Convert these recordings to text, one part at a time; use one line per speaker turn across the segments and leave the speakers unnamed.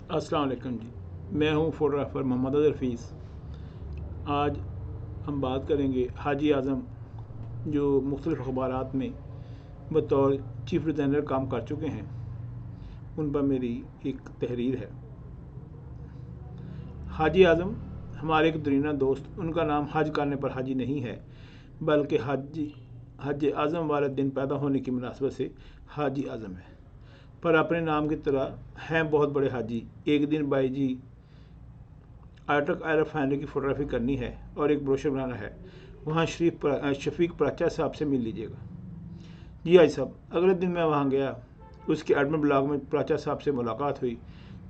अस्सलाम वालेकुम जी। मैं हूँ फ़ोटोग्राफ़र मोहम्मद हफीज़। आज हम बात करेंगे हाजी आज़म जो मुख्तलिफ़ अखबारात में बतौर चीफ़ डिज़ाइनर काम कर चुके हैं, उन पर मेरी एक तहरीर है। हाजी आज़म हमारे एक दरीना दोस्त, उनका नाम हज करने पर हाजी नहीं है, बल्कि हज आज़म वाले दिन पैदा होने की मुनासबत से हाजी आज़म है। पर अपने नाम की तरह हैं बहुत बड़े हाजी। एक दिन बाई जी आर्टक एरोफाइनरी की फ़ोटोग्राफी करनी है और एक ब्रोशर बनाना है, वहाँ शफीक प्राचा साहब से मिल लीजिएगा। जी हाजी साहब। अगले दिन मैं वहाँ गया। उसके एडमिन ब्लॉग में प्राचा साहब से मुलाकात हुई।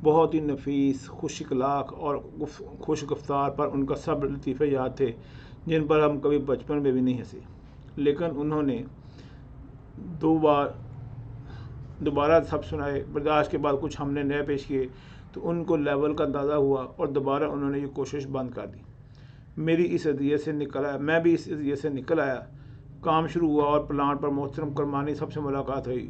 बहुत ही नफीस, खुश अखलाक और खुश गफ्तार पर उनका सब लतीफ़े याद थे जिन पर हम कभी बचपन में भी नहीं हंसे। लेकिन उन्होंने दोबारा सब सुनाए। बर्दाश्त के बाद कुछ हमने नए पेश किए तो उनको लेवल का अंदाज़ा हुआ और दोबारा उन्होंने ये कोशिश बंद कर दी। मैं भी इस अजियत से निकल आया। काम शुरू हुआ और प्लांट पर मोहतरम करमानी साहब से मुलाकात हुई।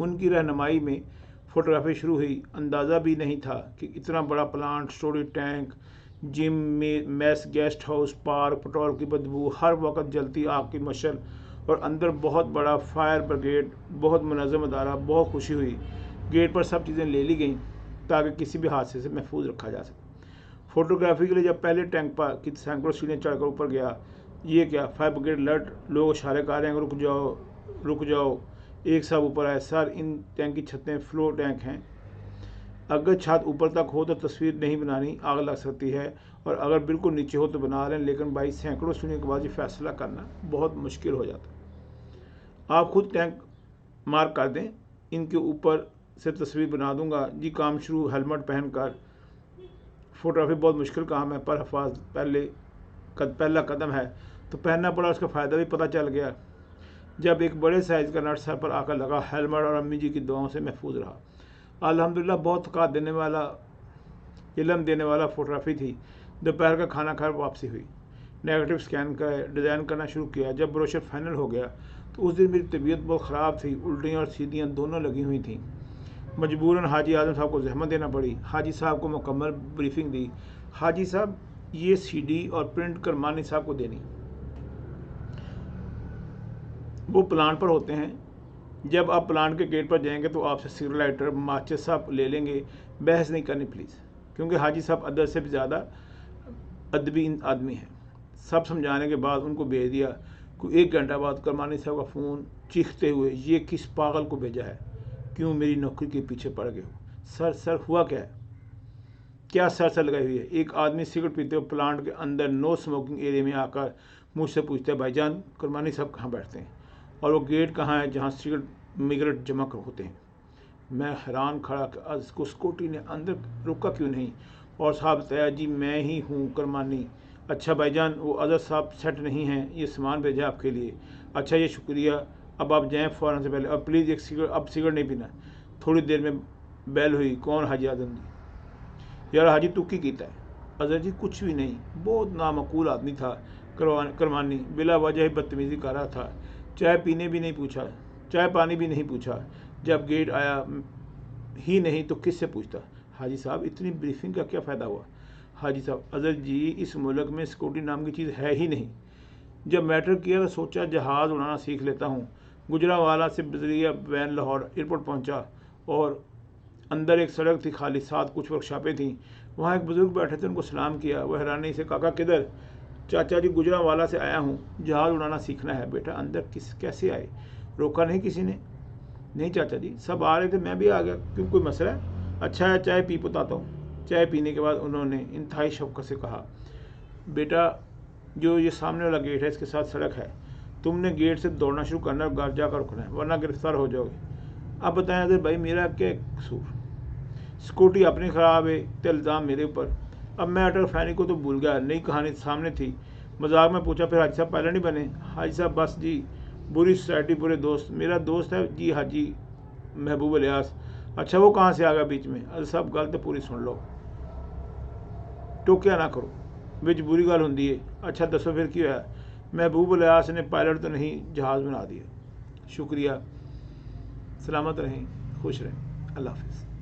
उनकी रहनुमाई में फ़ोटोग्राफी शुरू हुई। अंदाज़ा भी नहीं था कि इतना बड़ा प्लांट, स्टोरेज टैंक, जिम में mess, guest house, park, petrol की बदबू, हर वक्त जलती आग की मशल और अंदर बहुत बड़ा फायर ब्रिगेड, बहुत मुनज़्ज़म अदारा। बहुत खुशी हुई। गेट पर सब चीज़ें ले ली गईं ताकि किसी भी हादसे से महफूज रखा जा सके। फ़ोटोग्राफी के लिए जब पहले टैंक पर की सैकड़ों सीढ़ियाँ चढ़कर ऊपर गया, ये क्या, फायर ब्रिगेड अलर्ट, लोग इशारे कर रहे हैं, रुक जाओ रुक जाओ। एक साहब ऊपर आए, सर इन टैंक की छतें फ्लोर टैंक हैं, अगर छत ऊपर तक हो तो तस्वीर नहीं बनानी, आग लग सकती है, और अगर बिल्कुल नीचे हो तो बना लें, लेकिन भाई सैकड़ों सीढ़ियों के बाद ये फैसला करना बहुत मुश्किल हो जाता। आप खुद टैंक मार्क कर दें, इनके ऊपर से तस्वीर बना दूंगा। जी काम शुरू। हेलमेट पहन कर। फ़ोटोग्राफी बहुत मुश्किल काम है, पर हफाज पहला कदम है तो पहनना पड़ा। उसका फ़ायदा भी पता चल गया जब एक बड़े साइज़ का नट सर पर आकर लगा। हेलमेट और अम्मी जी की दुआओं से महफूज रहा। अल्हम्दुलिल्लाह बहुत थका देने वाला, इल्म देने वाला फ़ोटोग्राफी थी। दोपहर का खाना खाकर वापसी हुई। नेगेटिव स्कैन का डिज़ाइन करना शुरू किया। जब ब्रोशर फाइनल हो गया तो उस दिन मेरी तबीयत बहुत ख़राब थी। उल्टियाँ और सीधियाँ दोनों लगी हुई थीं। मजबूरन हाजी आज़म साहब को जहमत देना पड़ी। हाजी साहब को मुकम्मल ब्रीफिंग दी। हाजी साहब ये सीडी और प्रिंट करमानी साहब को देनी, वो प्लांट पर होते हैं। जब आप प्लांट के गेट पर जाएंगे तो आपसे सिगरेट लाइटर, माचिस साहब ले लेंगे। बहस नहीं करनी प्लीज़, क्योंकि हाजी साहब अदब से भी ज़्यादा अदबी आदमी हैं। सब समझाने के बाद उनको भेज दिया। कोई 1 घंटा बाद करमानी साहब का फ़ोन चीखते हुए, ये किस पागल को भेजा है, क्यों मेरी नौकरी के पीछे पड़ गए हो? सर हुआ क्या है? क्या सर लगाई हुई है? एक आदमी सिगरेट पीते हुए प्लांट के अंदर नो स्मोकिंग एरिया में आकर मुझसे पूछता है, भाईजान करमानी साहब कहाँ बैठते हैं और वो गेट कहाँ है जहाँ सिगरेट जमा होते हैं? मैं हैरान खड़ा कि उसको स्कूटी ने अंदर रुका क्यों नहीं? और साहब बताया, जी मैं ही हूँ करमानी। अच्छा भाईजान, वो अजहर साहब सेट नहीं हैं, ये सामान भेजा आपके लिए। अच्छा ये शुक्रिया, अब आप जाएँ फ़ौरन से पहले, और प्लीज़ एक सिगरेट, अब सिगरेट नहीं पीना। थोड़ी देर में बेल हुई। कौन? हाजी आज़म जी। यार हाजी तू की कीता है? अजहर जी कुछ भी नहीं, बहुत नामकूल आदमी था करमानी, बिला वजह ही बदतमीज़ी कर रहा था। चाय पानी भी नहीं पूछा। जब गेट आया ही नहीं तो किससे पूछता? हाजी साहब इतनी ब्रीफिंग का क्या फ़ायदा हुआ? हाजी साहब, अजहर जी इस मुल्क में सिक्योरिटी नाम की चीज़ है ही नहीं। जब मैटर किया तो सोचा जहाज़ उड़ाना सीख लेता हूँ। गुजरावाला से बजरिया वैन लाहौर एयरपोर्ट पहुँचा और अंदर एक सड़क थी खाली, साथ कुछ वर्कशॉपें थीं। वहाँ एक बुज़ुर्ग बैठे थे, उनको सलाम किया। वह हैरानी से, काका किधर? चाचा जी गुजरावाला से आया हूँ, जहाज़ उड़ाना सीखना है। बेटा अंदर कैसे आए? रोका नहीं किसी ने? नहीं चाचा जी, सब आ रहे थे, मैं भी आ गया। क्यों, कोई मसला है? अच्छा है, चाय पी बताता हूँ। चाय पीने के बाद उन्होंने इंतहाई शफ़क़त से कहा, बेटा जो ये सामने वाला गेट है इसके साथ सड़क है, तुमने गेट से दौड़ना शुरू करना और घर जाकर रुकना है, वरना गिरफ्तार हो जाओगे। अब बताएं अजहर भाई, मेरा क्या कसूर? सिक्योरिटी अपनी ख़राब है तो इल्ज़ाम मेरे ऊपर। अब मैं अटल फैनी को तो भूल गया, नई कहानी सामने थी। मजाक में पूछा, फिर हाजी साहब पहले नहीं बने? हाजी साहब बस जी, बुरी सोसाइटी बुरे दोस्त। मेरा दोस्त है जी हाजी महबूब इलियास। अच्छा वो कहाँ से आ गया बीच में? अरे सब गल तो पूरी सुन लो, टोकिया ना करो, बिच बुरी गल होंदी है। अच्छा दसो फिर की होया? महबूब इलियास ने पायलट तो नहीं जहाज़ बना दिया। शुक्रिया, सलामत रहें, खुश रहें, अल्लाह हाफिज़।